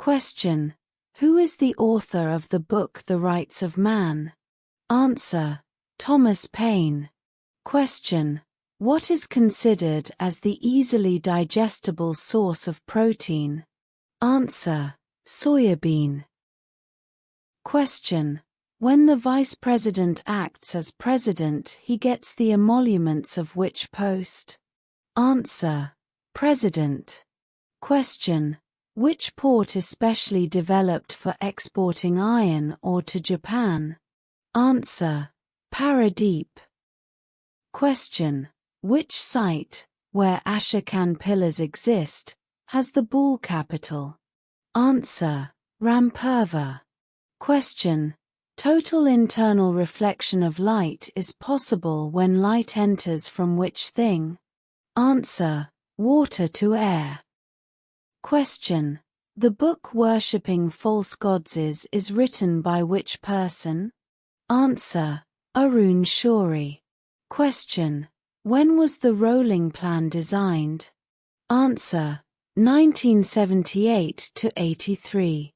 Question. Who is the author of the book The Rights of Man? Answer. Thomas Paine. Question. What is considered as the easily digestible source of protein? Answer. Soybean. Question. When the Vice President acts as President, he gets the emoluments of which post? Answer. President. Question. Which port is specially developed for exporting iron ore to Japan? Answer. Paradeep. Question. Which site, where Ashokan pillars exist, has the bull capital? Answer. Rampurva. Question. Total internal reflection of light is possible when light enters from which thing? Answer. Water to air. Question. The book Worshipping False Gods is written by which person? Answer. Arun Shourie. Question. When was the rolling plan designed? Answer. 1978 to 83.